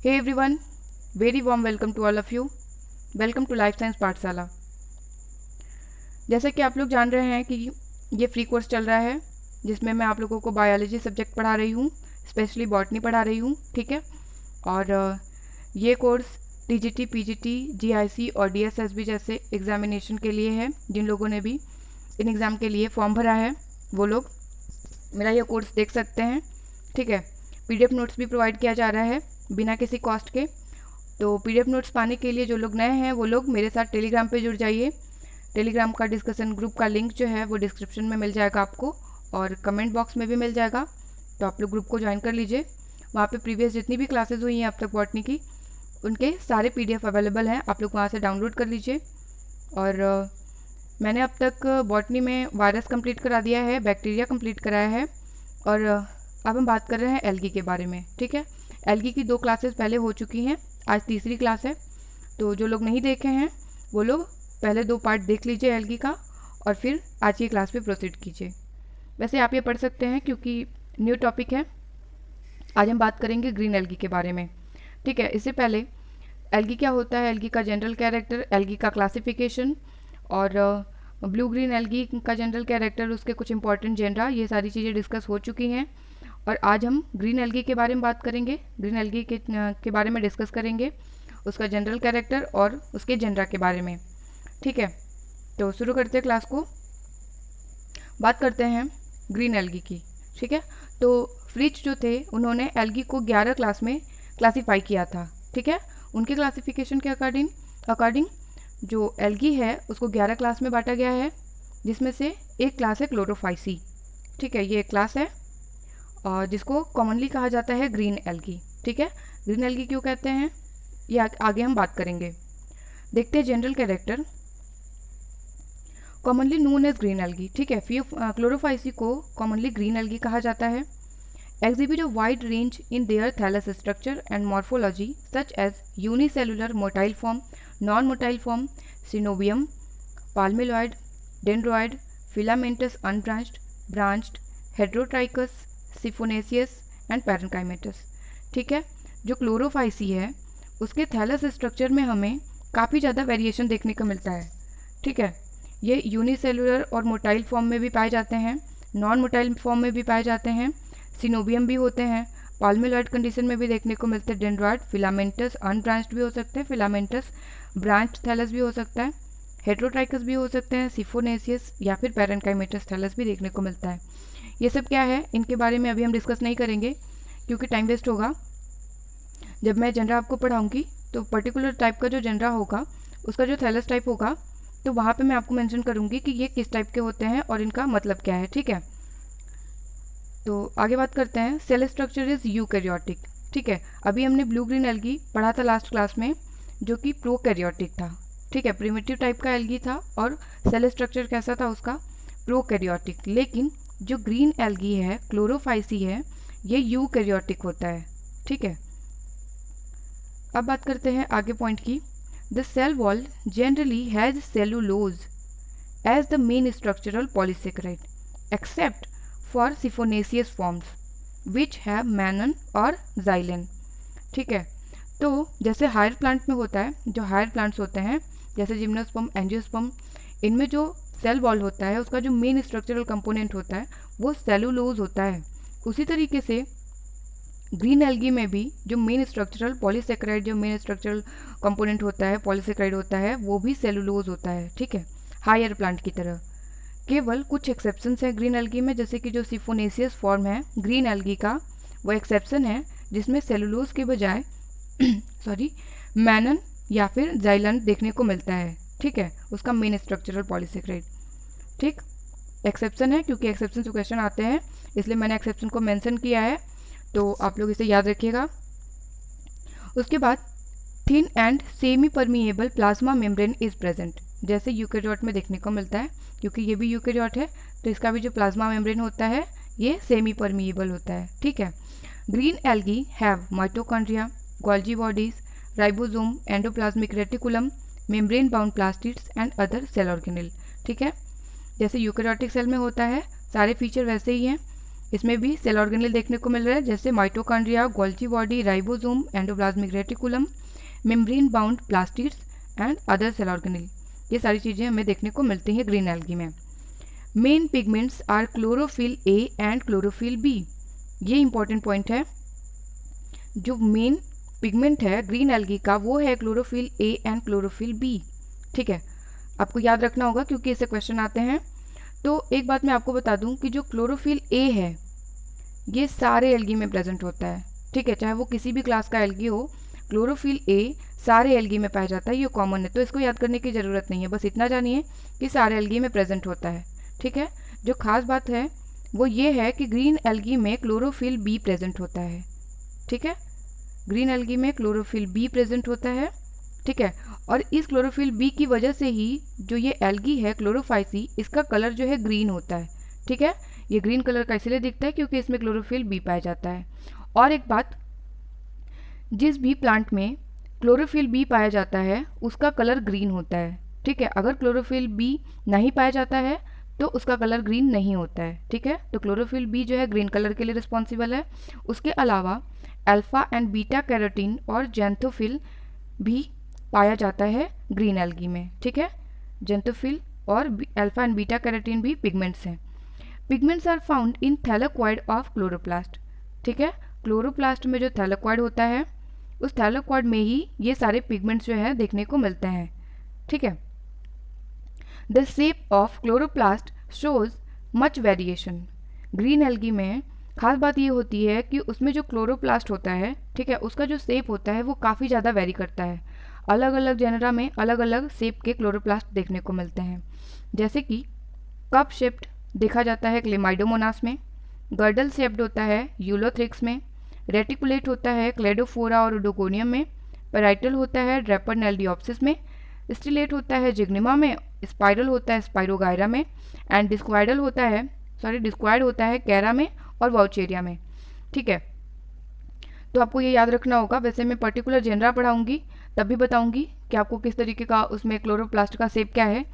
Hey everyone, very warm welcome to all of you. Welcome to life science पाठशाला। जैसा कि आप लोग जान रहे हैं कि ये फ्री कोर्स चल रहा है जिसमें मैं आप लोगों को बायोलॉजी सब्जेक्ट पढ़ा रही हूँ, स्पेशली बॉटनी पढ़ा रही हूँ, ठीक है। और ये कोर्स टीजीटी, पीजीटी, जीआईसी और डीएसएसबी जैसे एग्जामिनेशन के लिए है। जिन लोगों ने भी इन एग्ज़ाम के लिए फॉर्म भरा है वो लोग मेरा ये कोर्स देख सकते हैं, ठीक है। पीडीएफ नोट्स भी प्रोवाइड किया जा रहा है बिना किसी कॉस्ट के। तो पीडीएफ नोट्स पाने के लिए जो लोग नए हैं वो लोग मेरे साथ टेलीग्राम पे जुड़ जाइए। टेलीग्राम का डिस्कशन ग्रुप का लिंक जो है वो डिस्क्रिप्शन में मिल जाएगा आपको और कमेंट बॉक्स में भी मिल जाएगा। तो आप लोग ग्रुप को ज्वाइन कर लीजिए। वहाँ पे प्रीवियस जितनी भी क्लासेज हुई हैं अब तक बॉटनी की, उनके सारे पीडीएफ अवेलेबल हैं, आप लोग वहाँ से डाउनलोड कर लीजिए। और मैंने अब तक बॉटनी में वायरस कंप्लीट करा दिया है, बैक्टीरिया कंप्लीट कराया है, और अब हम बात कर रहे हैं एल्गी के बारे में, ठीक है। एल्गी की 2 क्लासेस पहले हो चुकी हैं, आज तीसरी क्लास है। तो जो लोग नहीं देखे हैं वो लोग पहले 2 पार्ट देख लीजिए एल्गी का और फिर आज की क्लास पे प्रोसीड कीजिए। वैसे आप ये पढ़ सकते हैं क्योंकि न्यू टॉपिक है। आज हम बात करेंगे ग्रीन एल्गी के बारे में, ठीक है। इससे पहले एल्गी क्या होता है, एल्गी का जनरल कैरेक्टर, एल्गी का क्लासिफिकेशन और ब्लू ग्रीन एल्गी का जनरल कैरेक्टर, उसके कुछ इंपॉर्टेंट जेनरा, ये सारी चीज़ें डिस्कस हो चुकी हैं। और आज हम ग्रीन एल्गी के बारे में बात करेंगे, ग्रीन एल्गी के बारे में डिस्कस करेंगे, उसका जनरल कैरेक्टर और उसके जेनरा के बारे में, ठीक है। तो शुरू करते हैं क्लास को। बात करते हैं ग्रीन एल्गी की, ठीक है। तो फ्रिच जो थे उन्होंने एल्गी को 11 क्लास में क्लासीफाई किया था, ठीक है। उनके क्लासिफिकेशन के अकॉर्डिंग जो एल्गी है उसको 11 क्लास में बांटा गया है, जिसमें से एक क्लास है क्लोरोफाइसी, ठीक है। ये एक क्लास है और जिसको कॉमनली कहा जाता है ग्रीन एल्गी, ठीक है। ग्रीन एल्गी क्यों कहते हैं ये आगे हम बात करेंगे। देखते हैं general character, commonly known as green algae, ठीक है। क्लोरोफाइसी को कॉमनली ग्रीन एल्गी कहा जाता है। exhibit a wide range in their thallus structure and morphology such as unicellular motile form, non-motile form, synovium, palmelloid, dendroid, filamentous unbranched, branched, heterotrichous, siphonaceous and parenchymatous, ठीक है। जो Chlorophyceae है उसके thallus structure में हमें काफ़ी ज़्यादा वेरिएशन देखने को मिलता है, ठीक है। ये यूनिसेलुलर और मोटाइल फॉर्म में भी पाए जाते हैं, नॉन मोटाइल फॉर्म में भी पाए जाते हैं, सिनोबियम भी होते हैं, पाल्मेलॉइड कंडीशन में भी देखने को मिलते हैं, डेंड्रॉइड, फिलामेंटस अनब्रांच्ड भी हो सकते हैं, फिलामेंटस ब्रांच थैलस भी हो सकता है, हेट्रोट्राइकस भी हो सकते हैं, सिफोनेसियस या फिर पैरेन्काइमेटस थैलस भी देखने को मिलता है। ये सब क्या है इनके बारे में अभी हम डिस्कस नहीं करेंगे क्योंकि टाइम वेस्ट होगा। जब मैं जनरा आपको पढ़ाऊँगी तो पर्टिकुलर टाइप का जो जनरा होगा उसका जो थैलस टाइप होगा तो वहाँ पर मैं आपको मैंशन करूँगी कि ये किस टाइप के होते हैं और इनका मतलब क्या है, ठीक है। तो आगे बात करते हैं। सेल स्ट्रक्चर इज यूकैरियोटिक, ठीक है। अभी हमने ब्लू ग्रीन एल्गी पढ़ा था लास्ट क्लास में जो कि प्रोकैरियोटिक था, ठीक है। प्रिमिटिव टाइप का एल्गी था और सेल स्ट्रक्चर कैसा था उसका, प्रोकैरियोटिक। लेकिन जो ग्रीन एल्गी है, क्लोरोफाइसी है, ये यूकैरियोटिक होता है, ठीक है। अब बात करते हैं आगे पॉइंट की। The cell wall generally has cellulose as the main structural polysaccharide except for siphonaceous forms which have mannan और जाइलेन, ठीक है। तो जैसे हायर प्लांट में होता है, जो हायर प्लांट्स होते हैं जैसे जिम्नोस्पर्म, एंजियोस्पर्म, इनमें जो सेल वॉल होता है उसका जो मेन स्ट्रक्चरल कंपोनेंट होता है वो सेलुलोज होता है। उसी तरीके से ग्रीन एल्गी में भी जो मेन स्ट्रक्चरल पॉलीसेकेराइड, जो मेन स्ट्रक्चरल कंपोनेंट होता है, पॉलीसेकेराइड होता है, वो भी सेलुलोज होता है, ठीक है, हायर प्लांट की तरह। केवल कुछ एक्सेप्शंस है ग्रीन एल्गी में, जैसे कि जो सिफोनेसियस फॉर्म है ग्रीन एल्गी का वो एक्सेप्शन है जिसमें सेलुलोज के बजाय मैनन या फिर जाइलन देखने को मिलता है, ठीक है। उसका मेन स्ट्रक्चरल पॉलीसेकेराइड, ठीक, एक्सेप्शन है क्योंकि एक्सेप्शन से क्वेश्चन आते हैं इसलिए मैंने एक्सेप्शन को मेंशन किया है, तो आप लोग इसे याद रखिएगा। उसके बाद thin and semi permeable plasma membrane is present, जैसे यूकैरियोट में देखने को मिलता है, क्योंकि ये भी यूकैरियोट है तो इसका भी जो प्लाज्मा मेम्ब्रेन होता है ये सेमी परमिएबल होता है, ठीक है। Green algae have mitochondria, Golgi bodies, ribosome, endoplasmic reticulum, membrane bound plastids and other cell organelle, ठीक है। जैसे यूकैरियोटिक सेल में होता है सारे फीचर वैसे ही हैं। इसमें भी सेल ऑर्गेनेल देखने को मिल रहा है, जैसे mitochondria, Golgi body, ribosome, endoplasmic reticulum, membrane bound plastids and other cell organelle. ये सारी चीज़ें हमें देखने को मिलती हैं ग्रीन एल्गी में। Main pigments are chlorophyll A and chlorophyll B. ये इंपॉर्टेंट पॉइंट है। जो मेन पिगमेंट है ग्रीन एल्गी का वो है chlorophyll A and chlorophyll B. ठीक है, आपको याद रखना होगा क्योंकि इससे क्वेश्चन आते हैं। तो एक बात मैं आपको बता दूं कि जो क्लोरोफिल ए है ये सारे एल्गी में प्रेजेंट होता है। ठीक है, चाहे वो किसी भी क्लास का एल्गी हो, क्लोरोफिल ए सारे एल्गी में पाया जाता है, ये कॉमन है, तो इसको याद करने की ज़रूरत नहीं है। बस इतना जानिए कि सारे एल्गी में प्रेजेंट होता है। ठीक है, जो खास बात है वो ये है कि ग्रीन एल्गी में क्लोरोफिल बी प्रेजेंट होता है। ठीक है, ग्रीन एल्गी में क्लोरोफिल बी प्रेजेंट होता है। ठीक है, और इस क्लोरोफिल बी की वजह से ही जो ये एल्गी है क्लोरोफाइसी, इसका कलर जो है ग्रीन होता है। ठीक है, ये ग्रीन कलर का इसलिए दिखता है क्योंकि इसमें क्लोरोफिल बी पाया जाता है। और एक बात, जिस भी प्लांट में क्लोरोफिल बी पाया जाता है उसका कलर ग्रीन होता है। ठीक है, अगर क्लोरोफिल बी नहीं पाया जाता है तो उसका कलर ग्रीन नहीं होता है। ठीक है, तो क्लोरोफिल बी जो है ग्रीन कलर के लिए रिस्पॉन्सिबल है। उसके अलावा अल्फा एंड बीटा कैरोटीन और जेंथोफिल भी पाया जाता है ग्रीन एल्गी में। ठीक है, जेंथोफिल और अल्फा एंड बीटा कैरोटीन भी पिगमेंट्स हैं। Pigments are found in thylakoid of chloroplast. ठीक है, क्लोरोप्लास्ट में जो थैलेक्वाइड होता है उस थैलेक्वाइड में ही ये सारे पिगमेंट्स जो है देखने को मिलते हैं। ठीक है, the shape of chloroplast shows much variation. Green algae में खास बात ये होती है कि उसमें जो क्लोरोप्लास्ट होता है, ठीक है, उसका जो शेप होता है वो काफ़ी ज़्यादा वेरी करता है। अलग अलग जेनरा में अलग अलग शेप के क्लोरोप्लास्ट देखने को मिलते हैं, जैसे कि कप शेप्ड देखा जाता है क्लेमाइडोमोनास में, गर्डल शेप्ड होता है यूलोथ्रिक्स में, रेटिकुलेट होता है क्लेडोफोरा और ओडोगोनियम में, पेराइटल होता है ड्रेपरनेल्डियोप्सिस में, स्टिलेट होता है जिग्निमा में, स्पाइरल होता है स्पाइरोगायरा में, एंड डिस्क्वाइड होता है कैरा में और वाउचेरिया में। ठीक है, तो आपको ये याद रखना होगा। वैसे मैं पर्टिकुलर जेनरा पढ़ाऊंगी तब भी बताऊंगी कि आपको किस तरीके का उसमें क्लोरोप्लास्ट का शेप क्या है,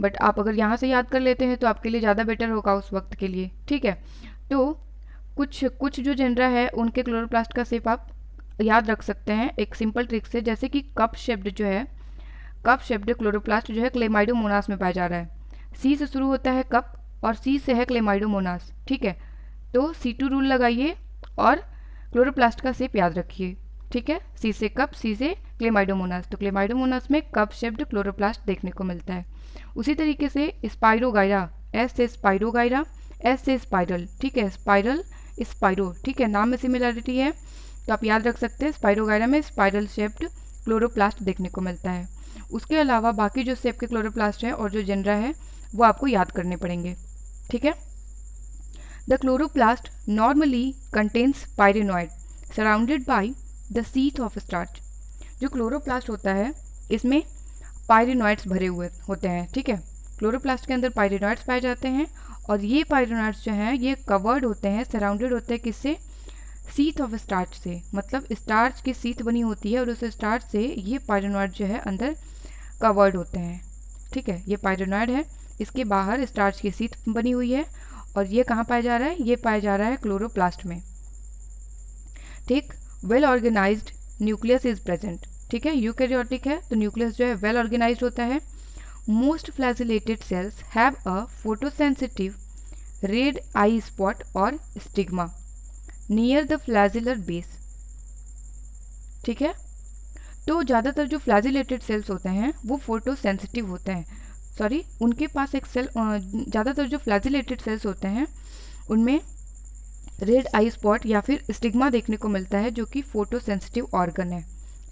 बट आप अगर यहाँ से याद कर लेते हैं तो आपके लिए ज़्यादा बेटर होगा उस वक्त के लिए। ठीक है, तो कुछ जो जेनरा है उनके क्लोरोप्लास्ट का शेप आप याद रख सकते हैं एक सिंपल ट्रिक से, जैसे कि कप शेप्ड क्लोरोप्लास्ट जो है क्लेमाइडोमोनास में पाया जा रहा है। सी से शुरू होता है कप और सी से है क्लेमाइडोमोनास। ठीक है, तो C2 रूल लगाइए और क्लोरोप्लास्ट का शेप याद रखिए। ठीक है, सी से कप, सी से क्लेमाइडोमोनास, तो क्लेमाइडोमोनास में कप शेप्ड क्लोरोप्लास्ट देखने को मिलता है। उसी तरीके से स्पाइरोगायरा, एस से स्पाइरोगायरा, एस से स्पाइरल। ठीक है, स्पाइरल स्पाइरो, ठीक है, नाम में सिमिलरिटी है तो आप याद रख सकते हैं स्पाइरोगायरा में स्पाइरल शेप्ड क्लोरोप्लास्ट देखने को मिलता है। उसके अलावा बाकी जो शेप के क्लोरोप्लास्ट हैं और जो जेनरा है वो आपको याद करने पड़ेंगे। ठीक है, the chloroplast normally contains pyrenoid surrounded by the sheath of starch. जो क्लोरोप्लास्ट होता है इसमें पायरेनॉइड्स भरे हुए होते हैं। ठीक है, क्लोरोप्लास्ट के अंदर पायरेनॉइड्स पाए जाते हैं और ये पायरेनॉइड्स जो हैं ये कवर्ड होते हैं, सराउंडेड होते हैं किससे, शीथ ऑफ स्टार्च से। मतलब स्टार्च की शीथ बनी होती है और उस स्टार्च से ये पायरेनॉइड जो है अंदर कवर्ड होते हैं। ठीक है, ये पायरेनॉइड है, इसके बाहर स्टार्च की शीथ बनी हुई है और ये कहाँ पाया जा रहा है, ये पाया जा रहा है क्लोरोप्लास्ट में। ठीक, well organised nucleus is present. ठीक है, यूकैरियोटिक है तो न्यूक्लियस जो है वेल ऑर्गेनाइज्ड होता है। Most flagellated cells have a photosensitive red eye spot और stigma near the flagellar base. ठीक है, तो ज़्यादातर जो फ्लैजिलेटेड सेल्स होते हैं वो फोटो सेंसिटिव होते हैं, उनके पास एक सेल, ज़्यादातर जो फ्लैजिलेटेड सेल्स होते हैं उनमें रेड आई स्पॉट या फिर स्टिग्मा देखने को मिलता है जो कि फोटो सेंसिटिव ऑर्गन है।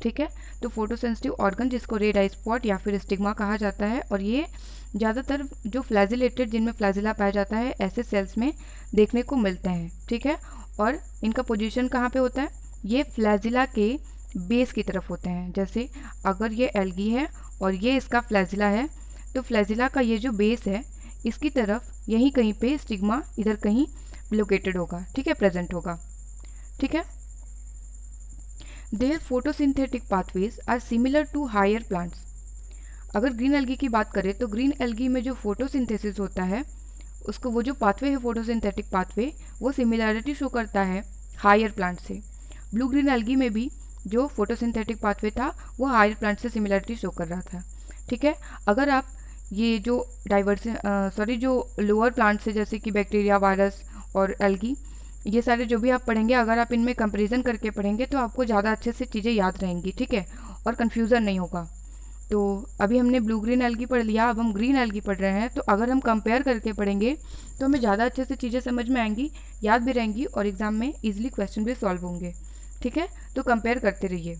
ठीक है, तो फोटो सेंसिटिव ऑर्गन जिसको रेड आई स्पॉट या फिर स्टिग्मा कहा जाता है, और ये ज़्यादातर जो फ्लैजिलेटेड जिनमें फ्लैजिला पाया जाता है ऐसे सेल्स में देखने को मिलते हैं। ठीक है, और इनका पोजीशन कहाँ पे होता है, ये फ्लैजिला के बेस की तरफ होते हैं। जैसे अगर ये एल्गी है और ये इसका फ्लैजिला है तो फ्लैजिला का ये जो बेस है इसकी तरफ यहीं कहीं पे स्टिग्मा इधर कहीं लोकेटेड होगा। ठीक है, प्रेजेंट होगा। ठीक है, their photosynthetic pathways are similar to higher plants. अगर ग्रीन एल्गी की बात करें तो ग्रीन एल्गी में जो फोटोसिंथेसिस होता है उसको वो जो पाथवे है फोटोसिंथेटिक पाथवे वो सिमिलैरिटी शो करता है हायर प्लांट से। ब्लू ग्रीन एल्गी में भी जो फोटोसिंथेटिक पाथवे था वो हायर प्लांट से सिमिलैरिटी शो कर रहा था। ठीक है, अगर आप ये जो जो लोअर प्लांट से जैसे कि बैक्टीरिया, वायरस और एल्गी, ये सारे जो भी आप पढ़ेंगे, अगर आप इनमें कंपैरिजन करके पढ़ेंगे तो आपको ज़्यादा अच्छे से चीज़ें याद रहेंगी। ठीक है, और कन्फ्यूज़न नहीं होगा। तो अभी हमने ब्लू ग्रीन एल्गी पढ़ लिया, अब हम ग्रीन एल्गी पढ़ रहे हैं। तो अगर हम कंपेयर करके पढ़ेंगे तो हमें ज़्यादा अच्छे से चीज़ें समझ में आएंगी, याद भी रहेंगी और एग्जाम में ईजिली क्वेश्चन भी सॉल्व होंगे। ठीक है, तो कंपेयर करते रहिए।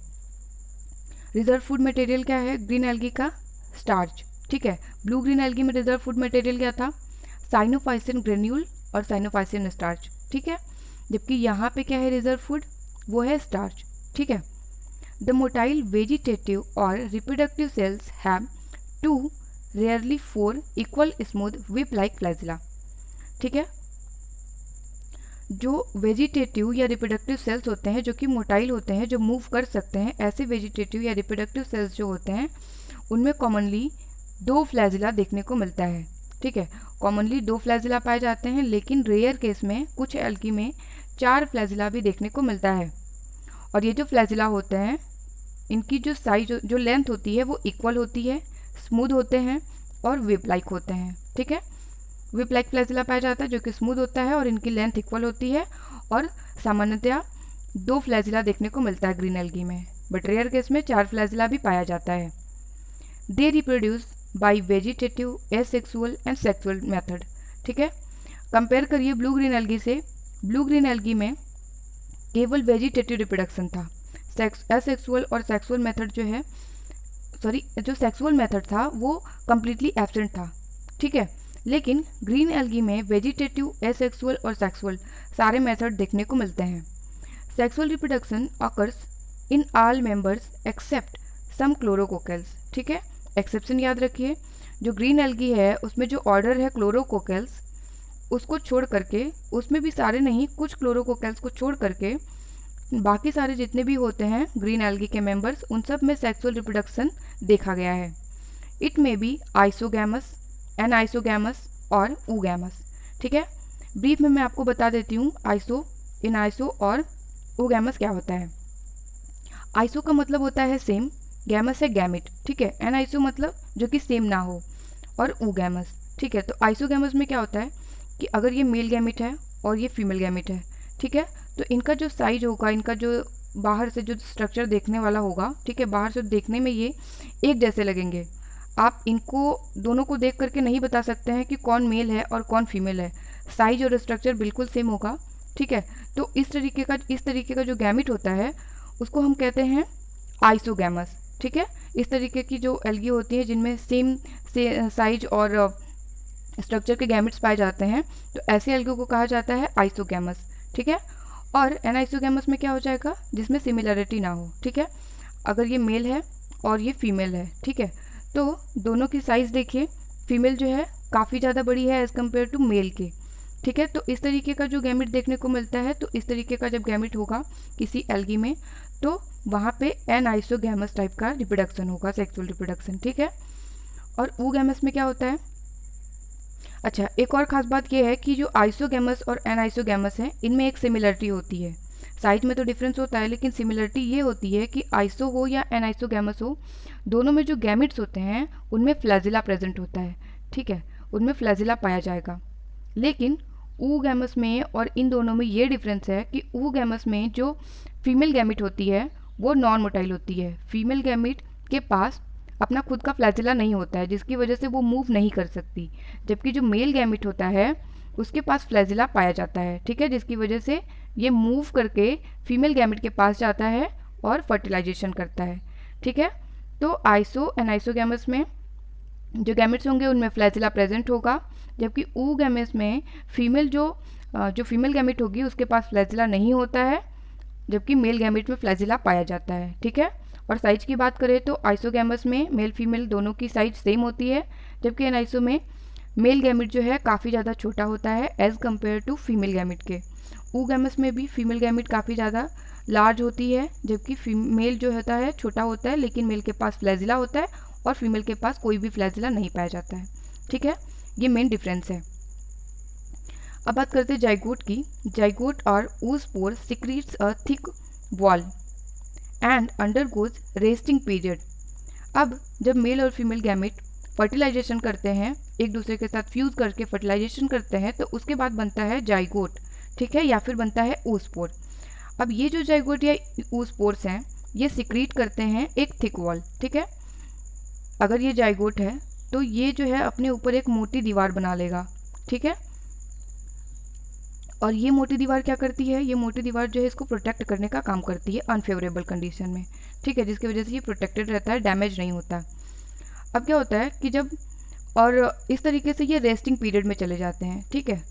रिजर्व फूड मटेरियल क्या है ग्रीन एल्गी का? स्टार्च। ठीक है, ब्लू ग्रीन एल्गी में रिजर्व फूड मटेरियल क्या था? साइनोफाइसिन ग्रेन्यूल और साइनोफाइसिन स्टार्च। ठीक है, जबकि यहाँ पे क्या है रिजर्व फूड? वो है स्टार्च। ठीक है, द मोटाइल वेजिटेटिव और reproductive cells have 2 rarely 4 equal smooth whip like flagella. ठीक है, जो वेजिटेटिव या रिप्रोडक्टिव सेल्स होते हैं जो कि मोटाइल होते हैं, जो मूव कर सकते हैं, ऐसे वेजिटेटिव या रिप्रोडक्टिव सेल्स जो होते हैं उनमें कॉमनली 2 फ्लैजिला देखने को मिलता है। ठीक है, कॉमनली 2 फ्लैजिला पाए जाते हैं, लेकिन रेयर केस में कुछ एल्गी में 4 फ्लैजिला भी देखने को मिलता है। और ये जो फ्लैजिला होते हैं इनकी जो साइज जो लेंथ होती है वो इक्वल होती है, स्मूथ होते हैं और विप लाइक होते हैं। ठीक है, विप लाइक फ्लैजिला पाया जाता है जो कि स्मूथ होता है और इनकी लेंथ इक्वल होती है। और सामान्यतया 2 फ्लैजिला देखने को मिलता है ग्रीन एल्गी में, बट रेयर केस में 4 फ्लैजिला भी पाया जाता है। They reproduce by vegetative, asexual and sexual method. ठीक है, कंपेयर करिए ब्लू ग्रीन एल्गी से। ब्लू ग्रीन एल्गी में केवल वेजिटेटिव रिप्रोडक्शन था, एसेक्सुअल और सेक्सुअल मेथड जो सेक्सुअल मेथड था वो कम्प्लीटली एब्सेंट था। ठीक है, लेकिन ग्रीन एल्गी में वेजिटेटिव, एसेक्सुअल और सेक्सुअल सारे मेथड देखने को मिलते हैं। Sexual reproduction occurs in all members except some chlorococcales. ठीक है, एक्सेप्शन याद रखिए, जो ग्रीन एल्गी है उसमें जो ऑर्डर है क्लोरोकोकेल्स, उसको छोड़ करके, उसमें भी सारे नहीं, कुछ क्लोरोकोकेल्स को छोड़ करके बाकी सारे जितने भी होते हैं ग्रीन एल्गी के मेंबर्स, उन सब में सेक्सुअल रिप्रोडक्शन देखा गया है। It may be isogamous, anisogamous और ऊगैमस। ठीक है, ब्रीफ में मैं आपको बता देती हूँ आइसो, इनआइसो और ऊगैमस क्या होता है। आइसो का मतलब होता है सेम, गैमस है गैमिट। ठीक है, एनाइसो मतलब जो कि सेम ना हो, और ऊगैमस। ठीक है, तो आइसोगैमस में क्या होता है कि अगर ये मेल गैमिट है और ये फीमेल गैमिट है, ठीक है, तो इनका जो साइज होगा, इनका जो बाहर से जो स्ट्रक्चर देखने वाला होगा, ठीक है, बाहर से देखने में ये एक जैसे लगेंगे। आप इनको दोनों को देख करके नहीं बता सकते हैं कि कौन मेल है और कौन फीमेल है, साइज और स्ट्रक्चर बिल्कुल सेम होगा। ठीक है, तो इस तरीके का जो गैमिट होता है उसको हम कहते हैं आइसोगैमस। ठीक है, इस तरीके की जो एल्गी होती है जिनमें सेम साइज और स्ट्रक्चर के गैमिट्स पाए जाते हैं, तो ऐसे एल्गी को कहा जाता है आइसोगैमस। ठीक है, और एनाइसोगैमस में क्या हो जाएगा? जिसमें सिमिलरिटी ना हो। ठीक है, अगर ये मेल है और ये फीमेल है, ठीक है, तो दोनों की साइज़ देखिए, फीमेल जो है काफ़ी ज़्यादा बड़ी है एज़ कम्पेयर टू मेल के। ठीक है, तो इस तरीके का जो गैमिट देखने को मिलता है, तो इस तरीके का जब गैमिट होगा किसी एल्गी में, तो वहाँ पे एनाइसोगैमस टाइप का रिप्रोडक्शन होगा, सेक्सुअल रिप्रोडक्शन। ठीक है, और ऊगैमस में क्या होता है? अच्छा, एक और ख़ास बात यह है कि जो आइसोगैमस और एनाइसोगैमस है, इनमें एक सिमिलरिटी होती है। साइज में तो डिफरेंस होता है, लेकिन सिमिलरिटी ये होती है कि आइसो हो या एनाइसोगैमस हो, दोनों में जो गैमिट्स होते हैं उनमें फ्लैजिला प्रेजेंट होता है। ठीक है, उनमें फ्लैजिला पाया जाएगा। लेकिन ऊगैमस में और इन दोनों में ये डिफरेंस है कि ऊगैमस में जो फीमेल गैमिट होती है वो नॉन मोटाइल होती है। फीमेल गैमिट के पास अपना खुद का फ्लैजिला नहीं होता है, जिसकी वजह से वो मूव नहीं कर सकती, जबकि जो मेल गैमिट होता है उसके पास फ्लैजिला पाया जाता है। ठीक है, जिसकी वजह से ये मूव करके फीमेल गैमिट के पास जाता है और फर्टिलाइजेशन करता है। ठीक है, तो आइसो एनाइसोगैमस में जो गैमिट्स होंगे उनमें फ्लैजिला प्रेजेंट होगा, जबकि ऊगैमस में फीमेल जो फीमेल गैमिट होगी उसके पास फ्लैजिला नहीं होता है, जबकि मेल गैमिट में फ्लैजिला पाया जाता है। ठीक है, और साइज की बात करें तो आइसोगैमस में मेल फीमेल दोनों की साइज सेम होती है, जबकि एनाइसो में मेल गैमिट जो है काफ़ी ज़्यादा छोटा होता है as compare to female gamete के। ऊगैमस में भी फीमेल गैमिट काफ़ी ज़्यादा लार्ज होती है, जबकि मेल जो होता है छोटा होता है, लेकिन मेल के पास फ्लैजिला होता है और फीमेल के पास कोई भी फ्लैजिला नहीं पाया जाता है। ठीक है, ये मेन डिफरेंस है। अब बात करते हैं जाइगोट की। जाइगोट और oospore secretes a thick wall and undergoes resting period। अब जब मेल और फीमेल गैमेट फर्टिलाइजेशन करते हैं, एक दूसरे के साथ फ्यूज़ करके फर्टिलाइजेशन करते हैं, तो उसके बाद बनता है जाइगोट, ठीक है, या फिर बनता है oospore। अब ये जो जाइगोट या oospores हैं, ये सिक्रीट करते हैं एक थिक वॉल, ठीक है। अगर ये जाइगोट है तो ये जो है अपने ऊपर एक मोटी दीवार बना लेगा, ठीक है। और ये मोटी दीवार क्या करती है, ये मोटी दीवार जो है इसको प्रोटेक्ट करने का काम करती है अनफेवरेबल कंडीशन में, ठीक है, जिसकी वजह से ये प्रोटेक्टेड रहता है, डैमेज नहीं होता। अब क्या होता है कि जब और इस तरीके से ये रेस्टिंग पीरियड में चले जाते हैं, ठीक है,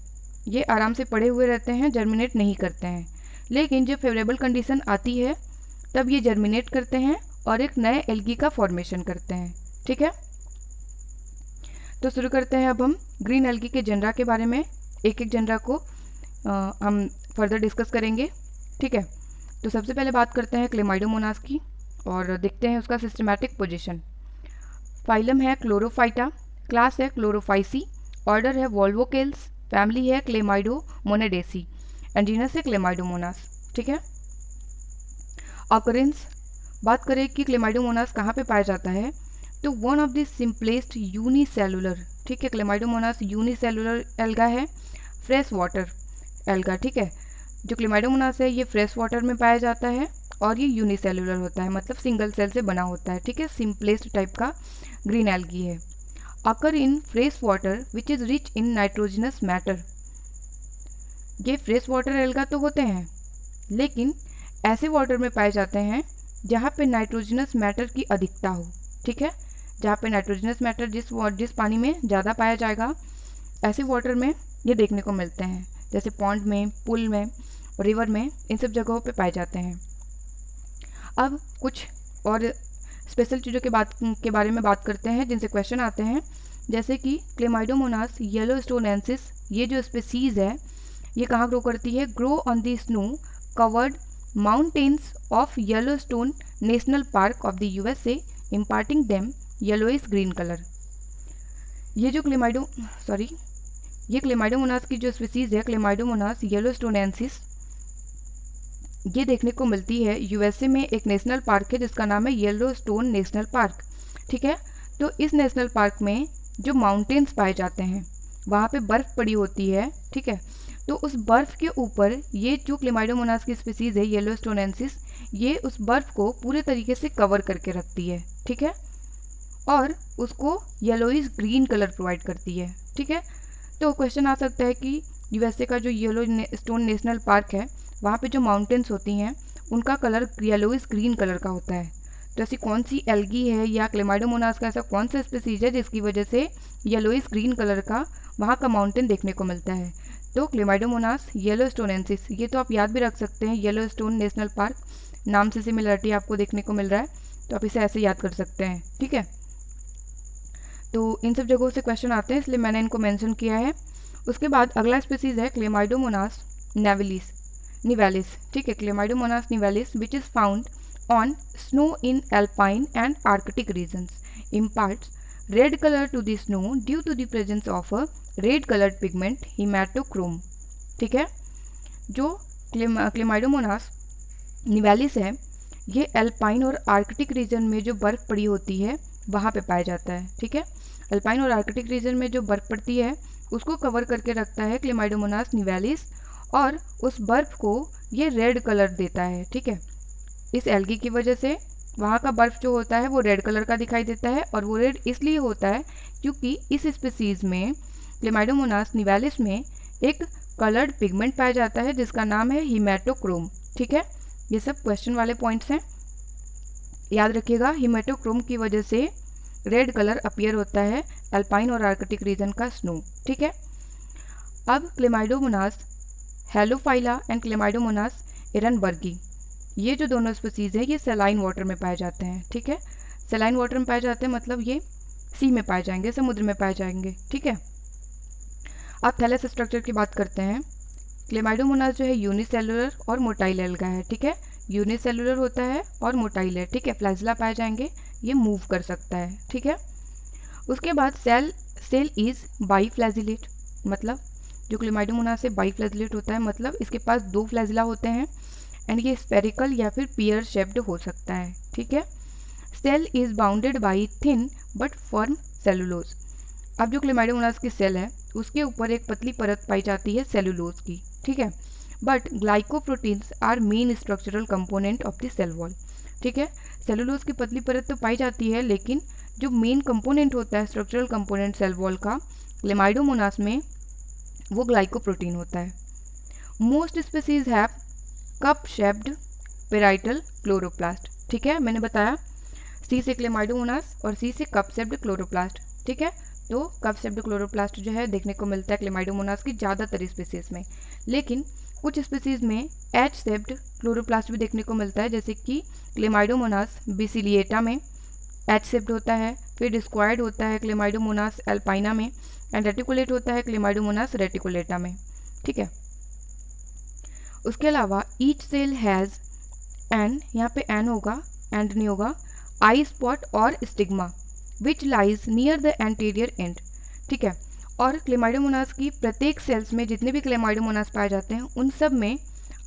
ये आराम से पड़े हुए रहते हैं, जर्मिनेट नहीं करते हैं। लेकिन जब फेवरेबल कंडीशन आती है तब ये जर्मिनेट करते हैं और एक नए एल्गी का फॉर्मेशन करते हैं, ठीक है। तो शुरू करते हैं अब हम ग्रीन एल्गी के जनरा के बारे में, एक एक जनरा को हम फर्दर डिस्कस करेंगे, ठीक है। तो सबसे पहले बात करते हैं क्लेमाइडोमोनास की और देखते हैं उसका सिस्टमैटिक पोजीशन। फाइलम है क्लोरोफाइटा, क्लास है क्लोरोफाइसी, ऑर्डर है वोल्वोकेल्स, फैमिली है क्लेमाइडोमोनेडेसी एंड जीनस है क्लेमाइडोमोनास, ठीक है। ऑकरेंस, बात करें कि क्लेमाइडोमोनास कहाँ पे पाया जाता है, तो one of the simplest unicellular, ठीक है, क्लेमाइडोमोनास यूनिसेलुलर एल्गा है, फ्रेश वाटर एल्गा, ठीक है। जो क्लेमाइडोमोनास है ये फ्रेश वाटर में पाया जाता है और ये यूनिसेलुलर होता है, मतलब सिंगल सेल से बना होता है, ठीक है, सिंपलेस्ट टाइप का ग्रीन एल्गी है। Occur in fresh water which is rich in nitrogenous matter. ये फ्रेश वाटर एल्गा तो होते हैं, लेकिन ऐसे वाटर में पाए जाते हैं जहाँ पे नाइट्रोजनस मैटर की अधिकता हो, ठीक है, जहाँ पे नाइट्रोजनस मैटर जिस पानी में ज़्यादा पाया जाएगा, ऐसे वाटर में ये देखने को मिलते हैं, जैसे पॉन्ड में, पुल में, रिवर में, इन सब जगहों पे पाए जाते हैं। अब कुछ और स्पेशल चीज़ों के बारे में बात करते हैं जिनसे क्वेश्चन आते हैं, जैसे कि क्लेमाइडोमोनास येलोस्टोनेंसिस, ये जो स्पीसीज़ है ये कहाँ ग्रो करती है, grow on the snow covered mountains of Yellowstone national park of the USA, imparting them yellowish green colour. ये जो ये क्लेमाइडोमोनास की जो स्पीसीज़ है क्लेमाइडोमोनास येलोस्टोनेंसिस, ये देखने को मिलती है USA में एक नेशनल पार्क है जिसका नाम है येलोस्टोन नेशनल पार्क, ठीक है। तो इस नेशनल पार्क में जो माउंटेन्स पाए जाते हैं वहाँ पे बर्फ़ पड़ी होती है, ठीक है। तो उस बर्फ़ के ऊपर ये जो क्लेमाइडोमोनास की स्पीसीज़ है येलोस्टोनेंसिस, ये उस बर्फ़ को पूरे तरीके से कवर करके रखती है, ठीक है, और उसको येलोइश ग्रीन कलर प्रोवाइड करती है, ठीक है। तो क्वेश्चन आ सकता है कि USA का जो येलोस्टोन नेशनल पार्क है वहाँ पे जो माउंटेन्स होती हैं उनका कलर येलोइश ग्रीन कलर का होता है। तो ऐसी कौन सी एल्गी है या क्लेमाइडोमोनास का ऐसा कौन सा स्पीसीज है जिसकी वजह से येलोइश ग्रीन कलर का वहाँ का माउंटेन देखने को मिलता है, तो क्लेमाइडोमोनास येलोस्टोनेंसिस, ये तो आप याद भी रख सकते हैं, येलोस्टोन नेशनल पार्क, नाम से सिमिलरिटी आपको देखने को मिल रहा है तो आप इसे ऐसे याद कर सकते हैं, ठीक है। तो इन सब जगहों से क्वेश्चन आते हैं इसलिए मैंने इनको मेंशन किया है। उसके बाद अगला स्पीसीज है क्लेमाइडोमोनास निवेलिस, ठीक है, chlamydomonas nivalis which is found on snow in alpine and arctic regions, imparts red colour to the snow due to the presence of a red coloured pigment haematochrome, ठीक है। जो Chlamydomonas निवेलिस है ये alpine और Arctic region में जो बर्फ़ पड़ी होती है वहाँ पे पाया जाता है, ठीक है। अल्पाइन और आर्कटिक रीजन में जो बर्फ़ पड़ती है उसको कवर करके रखता है क्लेमाइडोमोनास निवेलिस, और उस बर्फ़ को ये रेड कलर देता है, ठीक है। इस एल्गी की वजह से वहाँ का बर्फ़ जो होता है वो रेड कलर का दिखाई देता है, और वो रेड इसलिए होता है क्योंकि इस स्पीसीज़ में क्लेमाइडोमोनास निवेलिस में एक कलर्ड पिगमेंट पाया जाता है जिसका नाम है हिमेटोक्रोम, ठीक है। ये सब क्वेश्चन वाले पॉइंट्स हैं, याद रखिएगा। हिमेटोक्रोम की वजह से रेड कलर अपीयर होता है अल्पाइन और आर्कटिक रीजन का स्नो, ठीक है। अब क्लेमाइडोमोनास हेलोफाइला एंड क्लेमाइडोमोनास एरनबर्गी, ये जो दोनों स्पीसीज़ है ये सेलाइन वाटर में पाए जाते हैं, ठीक है। सेलाइन वाटर में पाए जाते हैं मतलब ये सी में पाए जाएंगे, समुद्र में पाए जाएंगे, ठीक है। अब थैलेस स्ट्रक्चर की बात करते हैं। क्लेमाइडोमोनास जो है यूनिसेलुलर और मोटाइल एल्गा है, ठीक है, यूनिसेलुलर होता है और मोटाइल है, ठीक है, फ्लैजिला पाए जाएंगे, ये मूव कर सकता है, ठीक है। उसके बाद सेल इज़ बाईफ्लैजिलेट, मतलब जो क्लेमाइडोमोनास से बाईफ्लैजिलेट होता है, मतलब इसके पास 2 फ्लैजिला होते हैं एंड ये स्पेरिकल या फिर पियर शेप्ड हो सकता है। ठीक है। Cell is bounded by thin but firm cellulose. अब जो क्लेमाइडोमोनास की सेल है उसके ऊपर एक पतली परत पाई जाती है सेलुलोज की। ठीक है। But glycoproteins are main structural component of the cell wall. ठीक है। सेलुलोज की पतली परत तो पाई जाती है, लेकिन जो मेन कंपोनेंट होता है स्ट्रक्चरल कंपोनेंट सेल वॉल का क्लेमाइडोमोनास में, वो ग्लाइकोप्रोटीन होता है। Most species have cup shaped parietal chloroplast. ठीक है, मैंने बताया सी से क्लेमाइडोमोनास और सी से कप शेप्ड क्लोरोप्लास्ट। ठीक है, तो कप शेप्ड क्लोरोप्लास्ट जो है देखने को मिलता है क्लेमाइडोमोनास की ज़्यादातर स्पीसीज में, लेकिन कुछ स्पीसीज में एच शेप्ड क्लोरोप्लास्ट भी देखने को मिलता है, जैसे कि क्लेमाइडोमोनास बिसिलिएटा में एच शेप्ड होता है, फिर डिस्क्वायर्ड होता है क्लेमाइडोमोनास एल्पाइना में, एंड रेटिकुलेट होता है क्लेमाइडोमोनास रेटिकुलेटा में। ठीक है। उसके अलावा ईच सेल हैज़ एन, यहाँ पे एन होगा, एंड नहीं होगा, आई स्पॉट और stigma which lies near the anterior and. ठीक है। और क्लेमाइडोमोनास की प्रत्येक सेल्स में जितने भी क्लेमाइडोमोनास पाए जाते हैं उन सब में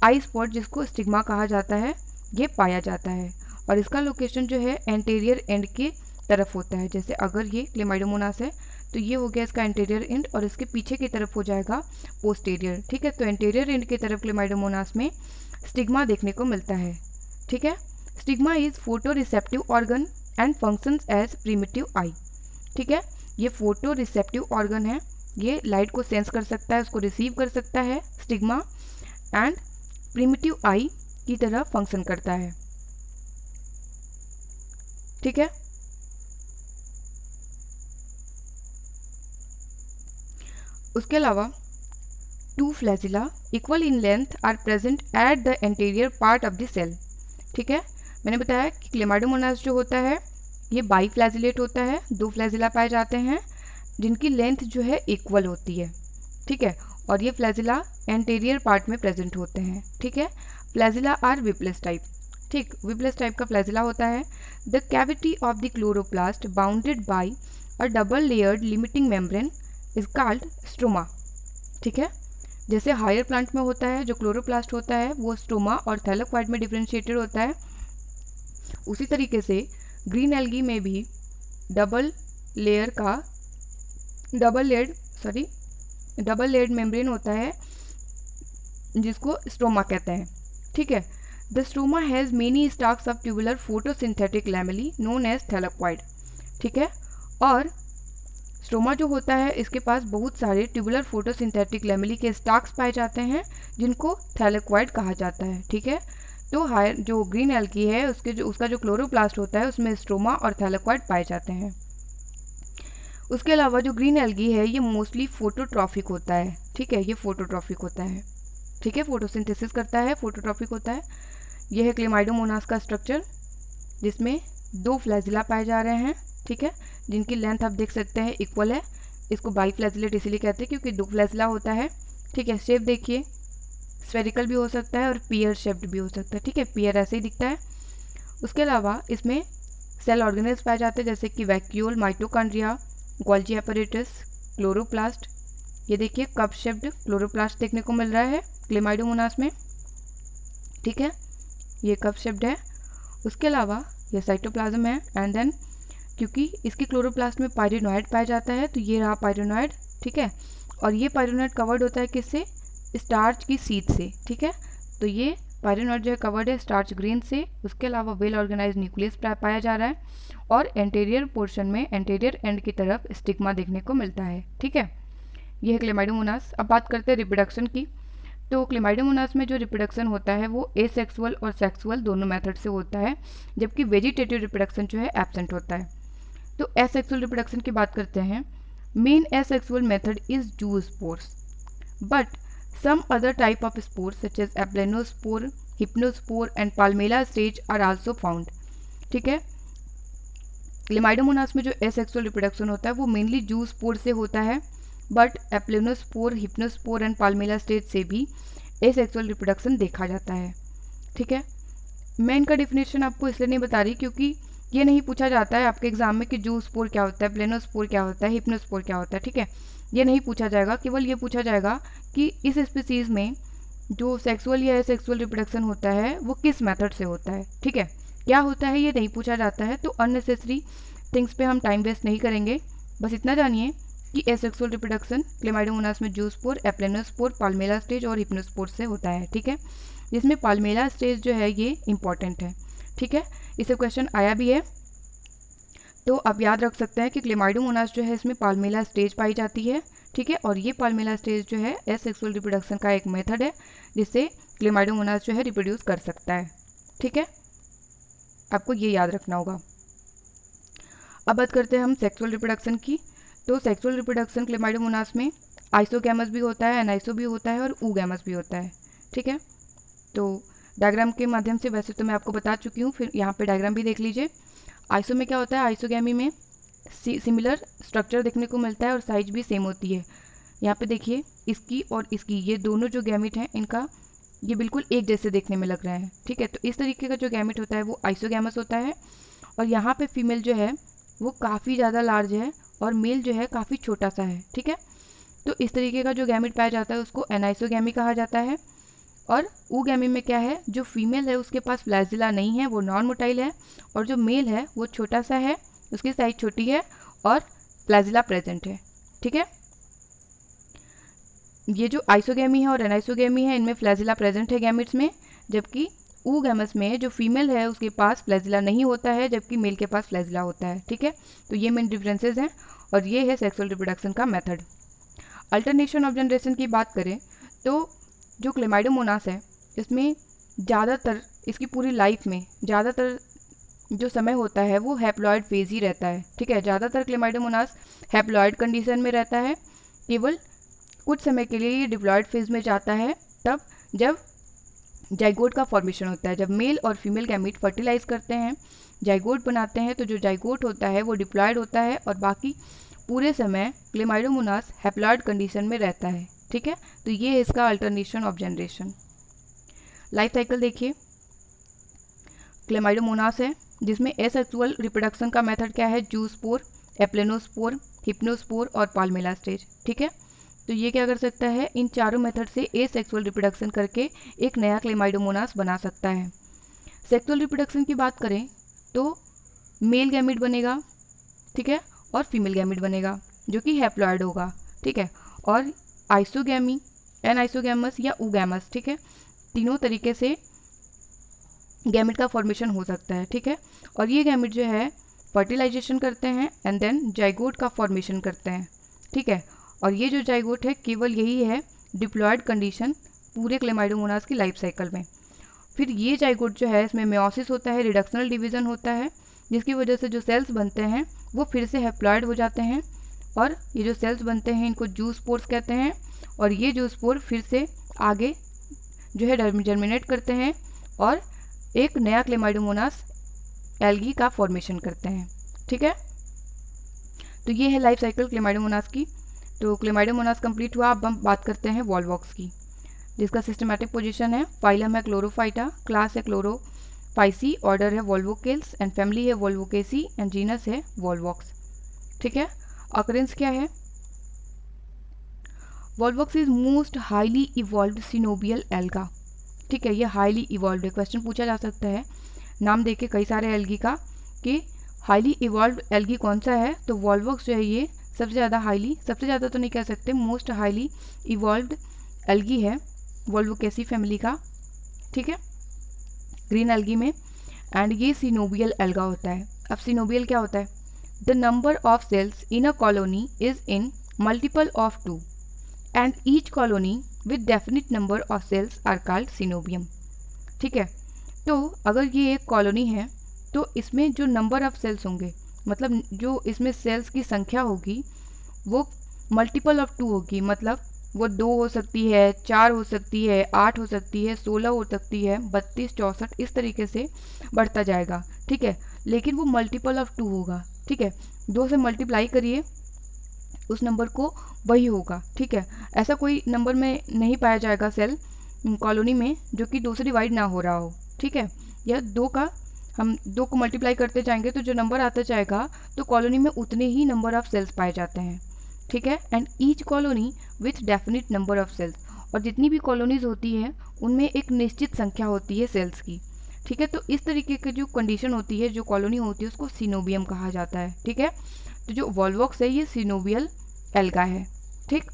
आई स्पॉट, जिसको स्टिग्मा कहा जाता है, ये पाया जाता है और इसका लोकेशन जो है एंटीरियर एंड के तरफ होता है। जैसे अगर ये क्लेमाइडोमोनास है तो ये हो गया इसका एंटीरियर एंड और इसके पीछे की तरफ हो जाएगा पोस्टीरियर। ठीक है, तो एंटीरियर एंड की तरफ क्लेमाइडोमोनास में स्टिग्मा देखने को मिलता है। ठीक है। Stigma is photo receptive organ and functions as primitive eye. ठीक है, ये फोटो रिसेप्टिव ऑर्गन है, ये लाइट को सेंस कर सकता है, उसको रिसीव कर सकता है स्टिग्मा, एंड प्रिमिटिव आई की तरह फंक्शन करता है। ठीक है। उसके अलावा 2 flagella equal in length are present at the anterior part of the cell. ठीक है, मैंने बताया कि क्लेमाइडोमोनास जो होता है ये बाईफ्लैजिलेट होता है, 2 फ्लैजिला पाए जाते हैं जिनकी लेंथ जो है इक्वल होती है। ठीक है, और ये फ्लैजिला एंटीरियर पार्ट में प्रेजेंट होते हैं। ठीक है। Flagella are whiplash type. ठीक, विप्लेस टाइप का फ्लैजिला होता है। The cavity of the chloroplast bounded by a double layered limiting membrane is called stroma. ठीक है, जैसे हायर प्लांट में होता है जो क्लोरोप्लास्ट होता है वो स्टोमा और थैलेकोइड में डिफरेंशिएटेड होता है, उसी तरीके से ग्रीन एल्गी में भी डबल लेयर्ड मेम्ब्रेन होता है जिसको स्ट्रोमा कहते हैं। ठीक है। The stroma has many stacks of tubular photosynthetic lamellae known as thylakoid. ठीक है, और स्ट्रोमा जो होता है इसके पास बहुत सारे ट्यूबुलर फोटोसिंथेटिक लैमेली के स्टाक्स पाए जाते हैं जिनको थैलेकोइड कहा जाता है। ठीक है, तो हायर जो ग्रीन एल्गी है उसका जो क्लोरोप्लास्ट होता है उसमें स्ट्रोमा और थैलेकोइड पाए जाते हैं। उसके अलावा जो ग्रीन एल्गी है ये मोस्टली फोटोट्रॉफिक होता है। ठीक है, ये फोटोट्रॉफिक होता है। ठीक है, फोटोसिंथेसिस करता है, फोटोट्रॉफिक होता है। यह है क्लेमाइडोमोनास का स्ट्रक्चर जिसमें 2 फ्लैजिला पाए जा रहे हैं। ठीक है, जिनकी लेंथ आप देख सकते हैं इक्वल है। इसको बाईफ्लैजिलेट इसीलिए कहते हैं क्योंकि 2 फ्लैजिला होता है। ठीक है, शेप देखिए स्फेरिकल भी हो सकता है और पियर शेप्ड भी हो सकता है। ठीक है, पियर ऐसे ही दिखता है। उसके अलावा इसमें सेल ऑर्गेनेल्स पाए जाते हैं जैसे कि vacuole, mitochondria, Golgi apparatus, chloroplast. ये देखिए कप शेप्ड क्लोरोप्लास्ट देखने को मिल रहा है क्लेमाइडोमोनास में। ठीक है, ये कप शेप्ड है। उसके अलावा ये साइटोप्लाज्म है, एंड देन क्योंकि इसके क्लोरोप्लास्ट में पायरिनॉइड पाया जाता है तो ये रहा पायरिनॉइड। ठीक है, और ये पायरिनॉइड कवर्ड होता है किससे? स्टार्च की सीड से। ठीक है, तो ये पायरिनॉइड जो है कवर्ड है स्टार्च ग्रेन से। उसके अलावा वेल ऑर्गेनाइज न्यूक्लियस पाया जा रहा है और एंटीरियर पोर्शन में एंटीरियर एंड की तरफ स्टिग्मा देखने को मिलता है। ठीक है, ये है क्लेमाइडोमोनास। अब बात करते हैं रिप्रोडक्शन की। तो क्लेमाइडोमोनास में जो रिप्रोडक्शन होता है वो एसेक्सुअल और सेक्सुअल दोनों मेथड से होता है, जबकि वेजिटेटिव रिप्रोडक्शन जो है एब्सेंट होता है। तो एसेक्सुअल रिप्रोडक्शन की बात करते हैं। Main asexual method is zoospores, but some other type of spores such as aplanospore, hypnospore and palmella stage are also found. ठीक है, क्लेमाइडोमोनास में जो एसेक्सुअल रिप्रोडक्शन होता है वो मेनली जूस्पोर से होता है, बट एप्लेनोस्पोर, हिप्नोस्पोर एंड पाल्मेला स्टेज से भी एसेक्सुअल रिप्रोडक्शन देखा जाता है। ठीक है, मैं इनका डेफिनेशन आपको इसलिए नहीं बता रही क्योंकि ये नहीं पूछा जाता है आपके एग्जाम में कि जूस्पोर क्या होता है, प्लेनोस्पोर क्या होता है, हिप्नोस्पोर क्या होता है। ठीक है, ये नहीं पूछा जाएगा, केवल ये पूछा जाएगा कि इस स्पीसीज़ में जो सेक्सुअल या एसेक्सुअल रिप्रोडक्शन होता है वो किस मेथड से होता है, ठीक है। क्या होता है ये नहीं पूछा जाता है, तो अननेसेसरी थिंग्स पे हम टाइम वेस्ट नहीं करेंगे। बस इतना जानिए कि एसेक्सुअल रिप्रोडक्शन क्लेमाइडोमोनास में जूस्पोर, एप्लेनोस्पोर, पाल्मेला स्टेज और हिप्नोस्पोर से होता है, ठीक है। जिसमें पाल्मेला स्टेज जो है ये इंपॉर्टेंट है, ठीक है। इससे क्वेश्चन आया भी है, तो आप याद रख सकते हैं कि क्लेमाइडोमोनास जो है इसमें पाल्मेला स्टेज पाई जाती है, ठीक है। और ये पाल्मेला स्टेज जो है एसेक्सुअल रिप्रोडक्शन का एक मेथड है जिससे क्लेमाइडोमोनास जो है रिप्रोड्यूस कर सकता है, ठीक है। आपको ये याद रखना होगा। अब बात करते हैं हम सेक्सुअल रिप्रोडक्शन की। तो सेक्सुअल रिप्रोडक्शन क्लेमाइडोमोनास में आइसोगैमस भी होता है, एनाइसो भी होता है और ऊगैमस भी होता है, ठीक है। तो डायग्राम के माध्यम से वैसे तो मैं आपको बता चुकी हूँ, फिर यहाँ पे डायग्राम भी देख लीजिए। आइसो में क्या होता है, आइसोगैमी में सिमिलर स्ट्रक्चर देखने को मिलता है और साइज भी सेम होती है। यहाँ पे देखिए इसकी और इसकी, ये दोनों जो गैमिट हैं इनका ये बिल्कुल एक जैसे देखने में लग रहे हैं, ठीक है। तो इस तरीके का जो गैमिट होता है वो आइसोगैमस होता है। और यहाँ पे फीमेल जो है वो काफ़ी ज़्यादा लार्ज है और मेल जो है काफ़ी छोटा सा है, ठीक है। तो इस तरीके का जो गैमिट पाया जाता है उसको एनाइसोगैमी कहा जाता है। और ऊगैमी में क्या है, जो फीमेल है उसके पास फ्लैजिला नहीं है, वो नॉन मोटाइल है, और जो मेल है वो छोटा सा है, उसकी साइज छोटी है और फ्लैजिला प्रेजेंट है, ठीक है। ये जो आइसोगैमी है और एनाइसोगैमी है इनमें फ्लैजिला प्रेजेंट है गैमिट्स में, जबकि ऊगैमस में जो फीमेल है उसके पास फ्लैजिला नहीं होता है जबकि मेल के पास फ्लैजिला होता है, ठीक है। तो ये मेन डिफरेंसेस हैं और ये है सेक्सुअल रिप्रोडक्शन का मेथड। अल्टरनेशन ऑफ जनरेशन की बात करें तो जो क्लेमाइडोमोनास है इसमें ज़्यादातर इसकी पूरी लाइफ में ज़्यादातर जो समय होता है वो हैप्लॉइड फेज ही रहता है, ठीक है। ज़्यादातर क्लेमाइडोमोनास हैप्लॉइड कंडीशन में रहता है, केवल कुछ समय के लिए ये डिप्लॉइड फेज में जाता है तब जब जाइगोट का फॉर्मेशन होता है। जब मेल और फीमेल गैमीट फर्टिलाइज करते हैं, जाइगोट बनाते हैं, तो जो जाइगोट होता है वो डिप्लॉइड होता है और बाकी पूरे समय क्लेमाइडोमोनास हैप्लॉइड कंडीशन में रहता है, ठीक है। तो ये है इसका alternation of generation. Life cycle देखिए, क्लेमाइडोमोनास है जिसमें एसेक्सुअल रिप्रोडक्शन का मेथड क्या है, जूस्पोर, एप्लेनोस्पोर, हिप्नोस्पोर और पाल्मेला स्टेज, ठीक है। तो ये क्या कर सकता है, इन चारों मेथड से एसेक्सुअल रिप्रोडक्शन करके एक नया क्लेमाइडोमोनास बना सकता है। सेक्सुअल रिप्रोडक्शन की बात करें तो मेल गैमिट बनेगा, ठीक है, और फीमेल गैमिट बनेगा जो कि हैप्लॉइड होगा, ठीक है। और आइसोगैमी, एनाइसोगैमस या ऊगैमस, ठीक है, तीनों तरीके से गैमिट का फॉर्मेशन हो सकता है, ठीक है। और ये गैमिट जो है फर्टिलाइजेशन करते हैं एंड देन जाइगोट का फॉर्मेशन करते हैं, ठीक है। और ये जो जाइगोट है केवल यही है डिप्लॉयड कंडीशन पूरे क्लेमाइडोमोनास की लाइफ साइकिल में। फिर ये जाइगोट जो है इसमें मेयोसिस होता है, रिडक्शनल डिवीजन होता है, जिसकी वजह से जो सेल्स बनते हैं वो फिर से हैप्लॉइड हो जाते हैं और ये जो सेल्स बनते हैं इनको जूस्पोर्स कहते हैं। और ये जूस्पोर फिर से आगे जो है जर्मिनेट करते हैं और एक नया क्लेमाइडोमोनास एल्गी का फॉर्मेशन करते हैं, ठीक है। तो ये है लाइफ साइकिल क्लेमाइडोमोनास की। तो क्लेमाइडोमोनास कंप्लीट हुआ। अब हम बात करते हैं वॉल्वॉक्स की, जिसका सिस्टमैटिक पोजीशन है, फाइलम है क्लोरोफाइटा, क्लास है क्लोरोफाइसी, ऑर्डर है वॉल्वोकेल्स एंड फैमिली है वॉल्वोकेसी एंड जीनस है वॉल्वॉक्स, ठीक है। ऑकरेंस क्या है, volvox is most highly evolved coenobial alga, ठीक है। ये हाईली इवॉल्व्ड है, क्वेश्चन पूछा जा सकता है नाम देके कई सारे एल्गी का कि हाईली इवॉल्व्ड एल्गी कौन सा है, तो वॉल्वॉक्स जो है ये सबसे ज़्यादा हाईली, सबसे ज़्यादा तो नहीं कह सकते, मोस्ट हाईली इवॉल्व्ड एल्गी है वॉल्वोकेसी फैमिली का, ठीक है, ग्रीन एल्गी में। एंड ये सिनोबियल एल्गा होता है। अब सिनोबियल क्या होता है, the number of cells in a colony is in multiple of 2 and each colony with definite number of cells are called coenobium, ठीक है। तो अगर ये एक कॉलोनी है तो इसमें जो नंबर ऑफ सेल्स होंगे, मतलब जो इसमें सेल्स की संख्या होगी वो मल्टीपल ऑफ 2 होगी, मतलब वो 2 हो सकती है, 4 हो सकती है, 8 हो सकती है, 16 हो सकती है, 32, 64 इस तरीके से बढ़ता जाएगा, ठीक है। लेकिन वो मल्टीपल ऑफ 2 होगा, ठीक है। 2 से मल्टीप्लाई करिए उस नंबर को, वही होगा, ठीक है। ऐसा कोई नंबर में नहीं पाया जाएगा सेल कॉलोनी में जो कि 2 से डिवाइड ना हो रहा हो, ठीक है। या 2 का हम 2 को मल्टीप्लाई करते जाएंगे तो जो नंबर आता जाएगा तो कॉलोनी में उतने ही नंबर ऑफ सेल्स पाए जाते हैं, ठीक है, and each colony with definite number of cells, और जितनी भी कॉलोनीज होती है उनमें एक निश्चित संख्या होती है सेल्स की। ठीक है, तो इस तरीके की जो कंडीशन होती है, जो कॉलोनी होती है, उसको सिनोबियम कहा जाता है। ठीक है, तो जो वॉल्वॉक्स है ये सिनोबियल एल्गा है। ठीक,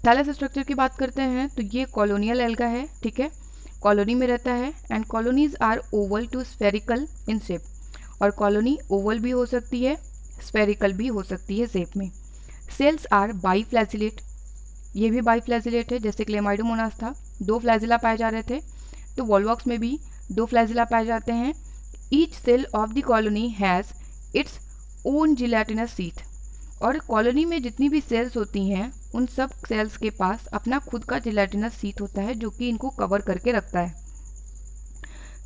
थैलस स्ट्रक्चर की बात करते हैं तो ये कॉलोनियल एल्गा है। ठीक है, कॉलोनी में रहता है and colonies are oval to spherical in shape, और कॉलोनी ओवल भी हो सकती है, स्फेरिकल भी हो सकती है शेप में। सेल्स आर बाईफ्लैजिलेट, ये भी बाईफ्लैजिलेट है, जैसे क्लेमाइडोमोनास था 2 फ्लैजिला पाए जा रहे थे, तो वॉल्वॉक्स में भी 2 फ्लैजिला पाए जाते हैं। Each cell of the colony has its own gelatinous sheath, और कॉलोनी में जितनी भी सेल्स होती हैं उन सब सेल्स के पास अपना खुद का जिलेटिनस शीथ होता है जो कि इनको कवर करके रखता है।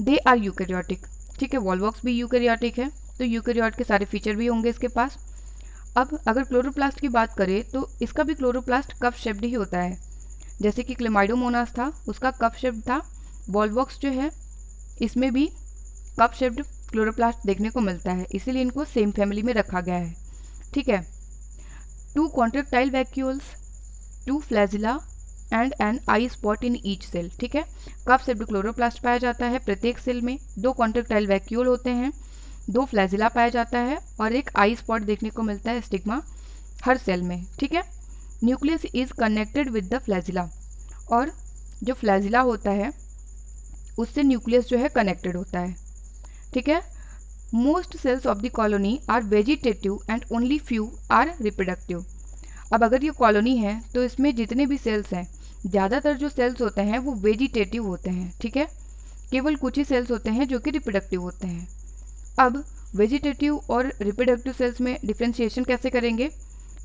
They are eukaryotic. ठीक है, वॉल्वॉक्स भी यूकैरियोटिक है, तो यूकैरियोट के सारे फीचर भी होंगे इसके पास। अब अगर क्लोरोप्लास्ट की बात करें तो इसका भी क्लोरोप्लास्ट कप शेप्ड ही होता है, जैसे कि क्लेमाइडोमोनास था उसका कप शेप्ड था, वॉल्वॉक्स जो है इसमें भी कप शेप्ड क्लोरोप्लास्ट देखने को मिलता है, इसीलिए इनको सेम फैमिली में रखा गया है। ठीक है, 2 contractile vacuoles, 2 flagella and an eye spot in each cell. ठीक है, कप शेप्ड क्लोरोप्लास्ट पाया जाता है प्रत्येक सेल में, 2 कॉन्ट्रेक्टाइल वैक्यूल होते हैं, 2 फ्लैजिला पाया जाता है और एक आई स्पॉट देखने को मिलता है स्टिग्मा हर सेल में। ठीक है, nucleus is connected with the flagella, और जो फ्लैजिला होता है उससे न्यूक्लियस जो है कनेक्टेड होता है। ठीक है, most cells of the colony are vegetative and only few are reproductive. अब अगर ये कॉलोनी है तो इसमें जितने भी सेल्स हैं, ज़्यादातर जो सेल्स होते हैं वो वेजिटेटिव होते हैं। ठीक है, केवल कुछ ही सेल्स होते हैं जो कि रिप्रोडक्टिव होते हैं। अब वेजिटेटिव और रिप्रोडक्टिव सेल्स में डिफ्रेंशिएशन कैसे करेंगे,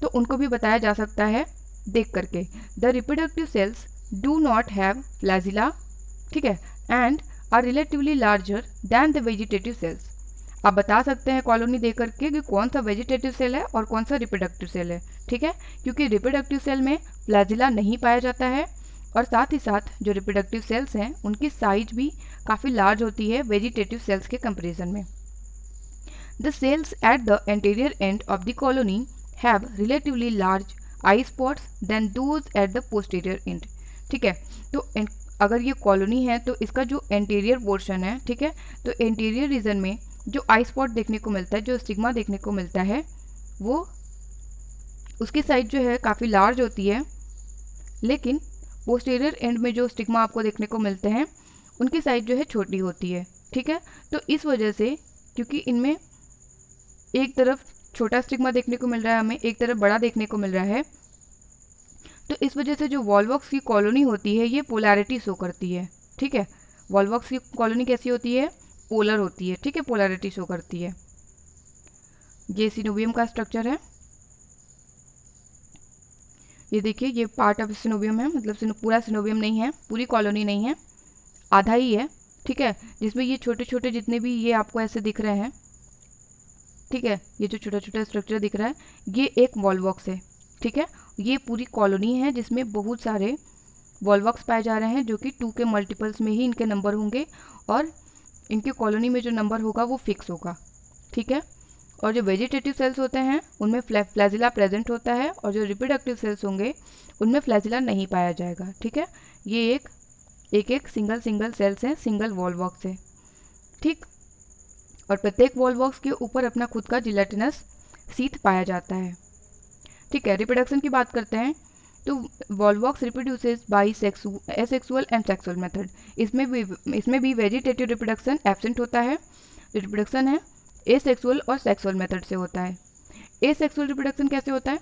तो उनको भी बताया जा सकता है देख करके। The reproductive cells do not have flagella, ठीक है, and are relatively larger than the vegetative cells. आप बता सकते हैं कॉलोनी दे करके कि कौन सा वेजिटेटिव सेल है और कौन सा रिप्रोडक्टिव सेल है। ठीक है, क्योंकि रिप्रोडक्टिव सेल में फ्लैजिला नहीं पाया जाता है, और साथ ही साथ जो रिप्रोडक्टिव सेल्स हैं उनकी साइज भी काफ़ी लार्ज होती है वेजिटेटिव सेल्स के कंपेरिजन में। The cells at the anterior end of the colony have relatively large eye spots than those at the posterior end. ठीक है, तो अगर ये कॉलोनी है तो इसका जो एंटीरियर पोर्शन है, ठीक है, तो एंटीरियर रीजन में जो आई स्पॉट देखने को मिलता है, जो स्टिग्मा देखने को मिलता है, वो उसकी साइज जो है काफ़ी लार्ज होती है, लेकिन पोस्टीरियर एंड में जो स्टिग्मा आपको देखने को मिलते हैं उनकी साइज जो है छोटी होती है। ठीक है, तो इस वजह से क्योंकि इनमें एक तरफ छोटा स्टिग्मा देखने को मिल रहा है हमें, एक तरफ बड़ा देखने को मिल रहा है, तो इस वजह से जो वॉल्वॉक्स की कॉलोनी होती है ये पोलैरिटी शो करती है। ठीक है, वॉल्वॉक्स की कॉलोनी कैसी होती है, पोलर होती है। ठीक है, पोलैरिटी शो करती है। ये सिनोबियम का स्ट्रक्चर है, ये देखिए ये पार्ट ऑफ सिनोबियम है, मतलब पूरा सिनोबियम नहीं है, पूरी कॉलोनी नहीं है, आधा ही है। ठीक है, जिसमें ये छोटे छोटे जितने भी ये आपको ऐसे दिख रहे हैं, ठीक है, ये जो छोटा छोटा स्ट्रक्चर दिख रहा है ये एक वॉल्वॉक्स है। ठीक है, ये पूरी कॉलोनी है जिसमें बहुत सारे वॉल्वॉक्स पाए जा रहे हैं जो कि 2 के मल्टीपल्स में ही इनके नंबर होंगे, और इनके कॉलोनी में जो नंबर होगा वो फिक्स होगा। ठीक है, और जो वेजिटेटिव सेल्स होते हैं उनमें फ्लैजिला प्रेजेंट होता है, और जो रिप्रोडक्टिव सेल्स होंगे उनमें फ्लैजिला नहीं पाया जाएगा। ठीक है, ये एक सिंगल सेल्स हैं, सिंगल वॉल्वॉक्स है। ठीक, और प्रत्येक वॉल्वॉक्स के ऊपर अपना खुद का जिलेटिनस शीथ पाया जाता है। ठीक है, रिप्रोडक्शन की बात करते हैं तो Volvox reproduces by asexual and sexual method. इसमें भी वेजिटेटिव रिप्रोडक्शन एब्सेंट होता है। रिप्रोडक्शन है एसेक्सुअल और सेक्सुअल मेथड से होता है। एसेक्सुअल रिप्रोडक्शन कैसे होता है,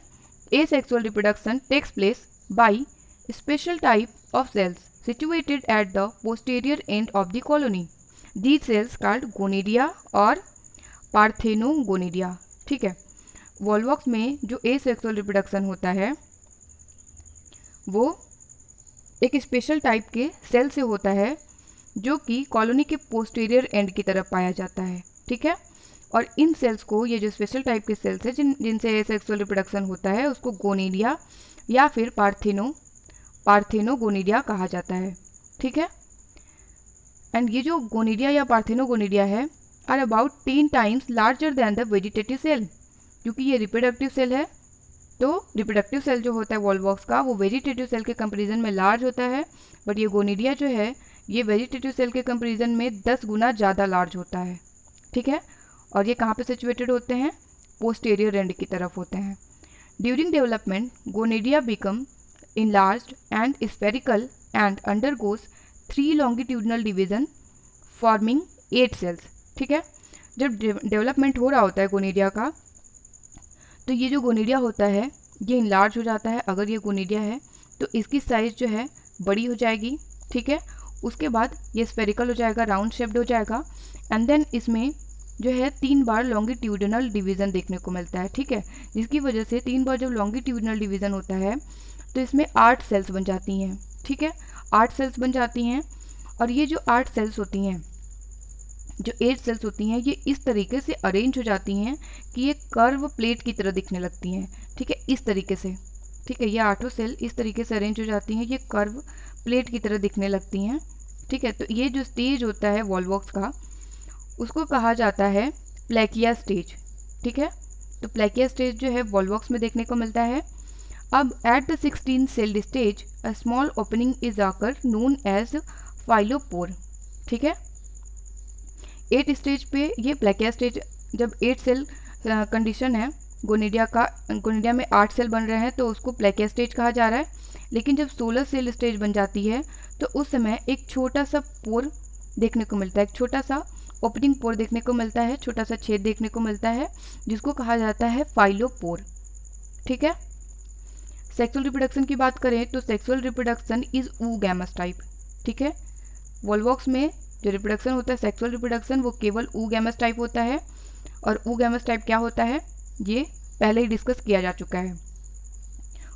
asexual reproduction takes place by special type of cells situated at the posterior end of the colony. These cells called gonidia और पार्थेनोगोनिडिया। ठीक है, वॉल्वॉक्स में जो एसेक्सुअल रिप्रोडक्शन होता है वो एक स्पेशल टाइप के सेल से होता है जो कि कॉलोनी के पोस्टीरियर एंड की तरफ पाया जाता है। ठीक है, और इन सेल्स को, ये जो स्पेशल टाइप के सेल्स हैं जिनसे एसेक्सुअल रिप्रोडक्शन होता है, उसको गोनिडिया या फिर पार्थेनोगोनिडिया कहा जाता है। ठीक है, एंड ये जो गोनिडिया या पार्थेनोगोनिडिया है are about 10 times larger than the vegetative cell. क्योंकि ये रिप्रोडक्टिव सेल है तो रिप्रोडक्टिव सेल जो होता है वॉल्वॉक्स का वो वेजिटेटिव सेल के कंपेरिजन में लार्ज होता है, बट ये गोनिडिया जो है ये वेजिटेटिव सेल के कंपेरिजन में 10 गुना ज़्यादा लार्ज होता है, ठीक है। और ये कहाँ पे सिचुएटेड होते हैं, पोस्टीरियर एंड की तरफ होते हैं। During development gonidia become enlarged and spherical and undergoes 3 longitudinal division forming 8 cells, ठीक है। जब डेवलपमेंट हो रहा होता है गोनिडिया का, तो ये जो गोनिडिया होता है ये इनलार्ज हो जाता है। अगर ये गोनिडिया है तो इसकी साइज़ जो है बड़ी हो जाएगी, ठीक है। उसके बाद ये स्फेरिकल हो जाएगा, राउंड शेप्ड हो जाएगा, एंड देन इसमें जो है 3 बार लॉन्गिट्यूडिनल डिवीज़न देखने को मिलता है, ठीक है। जिसकी वजह से 3 बार जब लॉन्गिट्यूडिनल डिवीज़न होता है तो इसमें 8 सेल्स बन जाती हैं, ठीक है। 8 सेल्स बन जाती हैं, और ये जो 8 सेल्स होती हैं, जो 8 सेल्स होती हैं, ये इस तरीके से अरेंज हो जाती हैं कि ये कर्व प्लेट की तरह दिखने लगती हैं, ठीक है, इस तरीके से, ठीक है। ये 8 सेल इस तरीके से अरेंज हो जाती हैं, ये कर्व प्लेट की तरह दिखने लगती हैं, ठीक है। तो ये जो स्टेज होता है वॉल्वॉक्स का उसको कहा जाता है प्लेकिया स्टेज, ठीक है। तो प्लेकिया स्टेज जो है वॉल्वॉक्स में देखने को मिलता है। अब at the 16 sailed stage a small opening is आकर नोन एज फाइलोपोर, ठीक है। 8 स्टेज पे ये प्लेकिया स्टेज, जब 8 सेल कंडीशन है गोनिडिया का, गोनिडिया में 8 सेल बन रहे हैं तो उसको प्लेकिया स्टेज कहा जा रहा है। लेकिन जब 16 सेल स्टेज बन जाती है तो उस समय एक छोटा सा पोर देखने को मिलता है, एक छोटा सा ओपनिंग पोर देखने को मिलता है, छोटा सा छेद देखने को मिलता है, जिसको कहा जाता है फाइलोपोर, ठीक है। सेक्सुअल रिप्रोडक्शन की बात करें तो sexual reproduction is oogamous type, ठीक है। वॉल्वॉक्स में जो रिप्रोडक्शन होता है सेक्सुअल रिप्रोडक्शन वो केवल oogamous टाइप होता है। और oogamous टाइप क्या होता है ये पहले ही डिस्कस किया जा चुका है।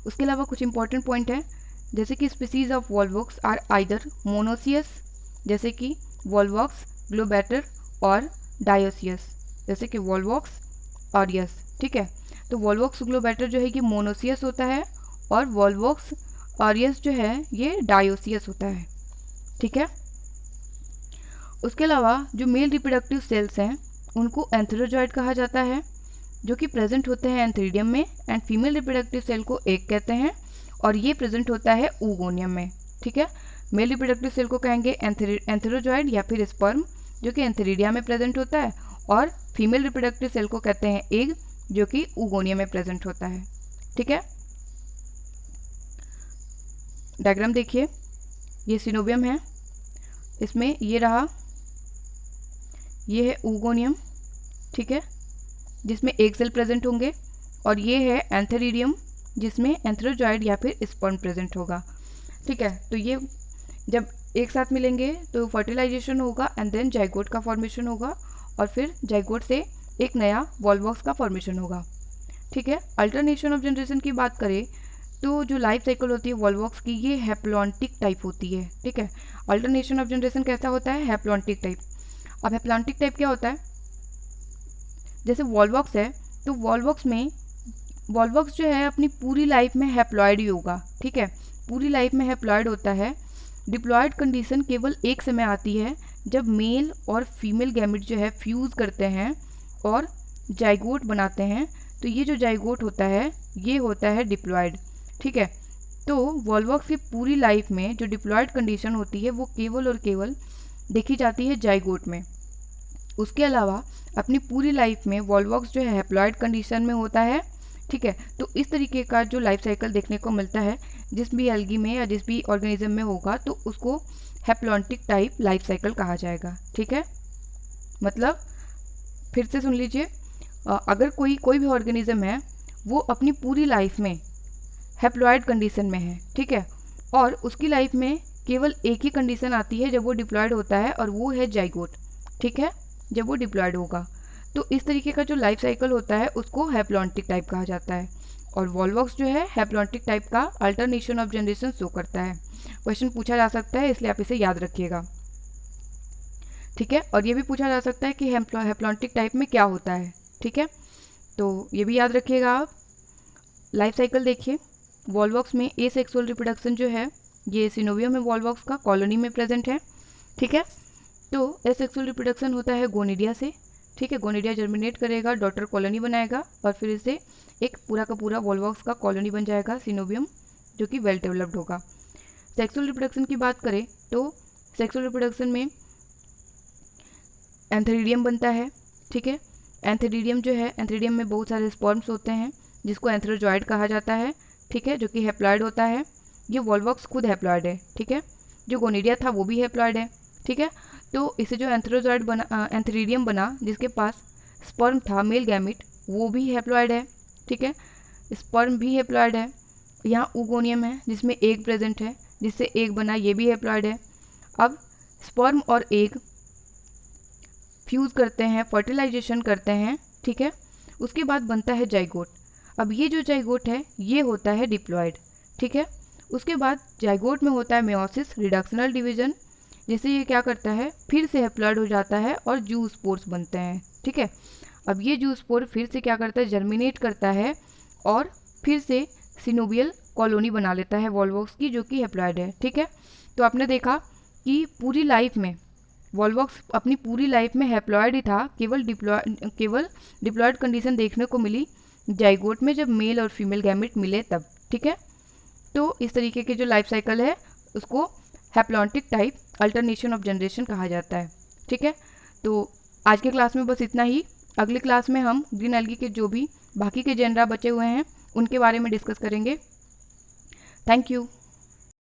उसके अलावा कुछ इंपॉर्टेंट पॉइंट है, जैसे कि species of Volvox are either monoecious, जैसे कि वॉल्वॉक्स ग्लोबैटर, और डायोसियस, जैसे कि वॉल्वॉक्स ऑरियस, ठीक है। तो वॉल्वॉक्स ग्लोबैटर जो है ये मोनोसियस होता है, और वॉल्वॉक्स ऑरियस जो है ये डायोसियस होता है, ठीक है। उसके अलावा जो मेल रिप्रोडक्टिव सेल्स हैं उनको एंथेरोजॉइड कहा जाता है, जो कि प्रेजेंट होते हैं एंथेरिडियम में, एंड फीमेल रिप्रोडक्टिव सेल को एग कहते हैं, और ये प्रेजेंट होता है oogoनियम में, ठीक है। मेल रिप्रोडक्टिव सेल को कहेंगे एंथेरोजॉइड या फिर स्पर्म, जो कि एंथेरिडिया में प्रेजेंट होता है, और फीमेल रिप्रोडक्टिव सेल को कहते हैं एग, जो कि oogoनियम में प्रेजेंट होता है, ठीक है। डायग्राम देखिए, ये सिनोबियम है, इसमें ये रहा, ये है oogoनियम, ठीक है, जिसमें एक सेल प्रेजेंट होंगे, और ये है एंथेरिडियम जिसमें एंथेरोजॉइड या फिर स्पर्म प्रेजेंट होगा, ठीक है। तो ये जब एक साथ मिलेंगे तो फर्टिलाइजेशन होगा, एंड देन जाइगोट का फॉर्मेशन होगा, और फिर जाइगोट से एक नया वॉल्वॉक्स का फॉर्मेशन होगा, ठीक है। अल्टरनेशन ऑफ जनरेशन की बात करें तो जो लाइफ साइकिल होती है वॉल्वॉक्स की ये हैप्लॉन्टिक टाइप होती है, ठीक है। अल्टरनेशन ऑफ जनरेशन कैसा होता है, हैप्लॉन्टिक टाइप। अब हैप्लॉन्टिक टाइप क्या होता है, जैसे वॉल्वॉक्स है तो वॉल्वॉक्स में वॉल्वॉक्स जो है अपनी पूरी लाइफ में हैप्लॉइड ही होगा, ठीक है, पूरी लाइफ में हैप्लॉइड होता है। डिप्लॉयड कंडीशन केवल एक समय आती है जब मेल और फीमेल गैमेट जो है फ्यूज़ करते हैं और जाइगोट बनाते हैं, तो ये जो जाइगोट होता है ये होता है डिप्लॉयड, ठीक है। तो वॉल्वॉक्स की पूरी लाइफ में जो डिप्लॉयड कंडीशन होती है वो केवल और केवल देखी जाती है जाइगोट में। उसके अलावा अपनी पूरी लाइफ में वॉल्वॉक्स जो है हैप्लॉइड कंडीशन में होता है, ठीक है। तो इस तरीके का जो लाइफ साइकिल देखने को मिलता है जिस भी एल्गी में या जिस भी ऑर्गेनिज्म में होगा तो उसको हैप्लॉन्टिक टाइप लाइफ साइकिल कहा जाएगा, ठीक है। मतलब फिर से सुन लीजिए, अगर कोई भी ऑर्गेनिज्म है वो अपनी पूरी लाइफ में हैप्लॉइड कंडीशन में है, ठीक है, और उसकी लाइफ में केवल एक ही कंडीशन आती है जब वो डिप्लॉयड होता है, और वो है जाइगोट, ठीक है, जब वो डिप्लॉयड होगा। तो इस तरीके का जो लाइफ साइकिल होता है उसको हैप्लॉन्टिक टाइप कहा जाता है, और वॉल्वॉक्स जो है हैप्लॉन्टिक टाइप का अल्टरनेशन ऑफ जनरेशन शो करता है। क्वेश्चन पूछा जा सकता है इसलिए आप इसे याद रखिएगा, ठीक है। और ये भी पूछा जा सकता है कि हैप्लॉन्टिक टाइप में क्या होता है, ठीक है, तो ये भी याद रखिएगा आप। लाइफ साइकिल देखिए, वॉल्वॉक्स में ए सेक्सुअल रिप्रोडक्शन जो है ये सिनोवियम में वॉल्वॉक्स का कॉलोनी में प्रेजेंट है, ठीक है। तो ए सेक्सुअल रिप्रोडक्शन होता है गोनिडिया से, ठीक है, गोनिडिया जर्मिनेट करेगा, डॉटर कॉलोनी बनाएगा और फिर इसे एक पूरा का पूरा वॉल्वॉक्स का कॉलोनी बन जाएगा, सिनोबियम, जो कि वेल डेवलप्ड होगा। सेक्सुअल रिप्रोडक्शन की बात करें तो सेक्सुअल रिप्रोडक्शन में एंथेरिडियम बनता है, ठीक है। एंथेरिडियम जो है, एंथेरिडियम में बहुत सारे स्पर्म्स होते हैं जिसको एंथेरोजॉइड कहा जाता है, ठीक है, जो कि हैप्लॉइड होता है। ये वॉल्वॉक्स खुद हैप्लॉइड है, ठीक है। जो गोनिडिया था वो भी हैप्लॉइड है, ठीक है। तो इसे जो एंथेरोजॉइड बना, एंथेरिडियम बना जिसके पास स्पर्म था मेल गैमिट, वो भी हैप्लॉइड है, ठीक है। स्पर्म भी हैप्लॉइड है। यहाँ ऊगोनियम है जिसमें एग प्रेजेंट है, जिससे एग बना, ये भी हैप्लॉइड है। अब स्पर्म और एग फ्यूज़ करते हैं, फर्टिलाइजेशन करते हैं, ठीक है। उसके बाद बनता है जाइगोट। अब ये जो जाइगोट है ये होता है डिप्लॉइड, ठीक है। उसके बाद जाइगोट में होता है मेयोसिस, रिडक्शनल डिवीजन, जिससे ये क्या करता है, फिर से हैप्लॉइड हो जाता है और जू स्पोर्स बनते हैं, ठीक है। अब ये जू स्पोर फिर से क्या करता है, जर्मिनेट करता है और फिर से सिनोबियल कॉलोनी बना लेता है वॉल्वॉक्स की, जो कि हैप्लॉइड है, ठीक है। तो आपने देखा कि पूरी लाइफ में वॉल्वॉक्स अपनी पूरी लाइफ में हैप्लॉइड ही था, केवल डिप्लॉइड कंडीशन देखने को मिली जाइगोट में जब मेल और फीमेल गैमेट मिले तब, ठीक है। तो इस तरीके के जो लाइफ साइकिल है उसको haplontic type alternation of generation कहा जाता है, ठीक है। तो आज के क्लास में बस इतना ही। अगले क्लास में हम ग्रीन एल्गी के जो भी बाकी के जेनरा बचे हुए हैं उनके बारे में डिस्कस करेंगे। Thank you.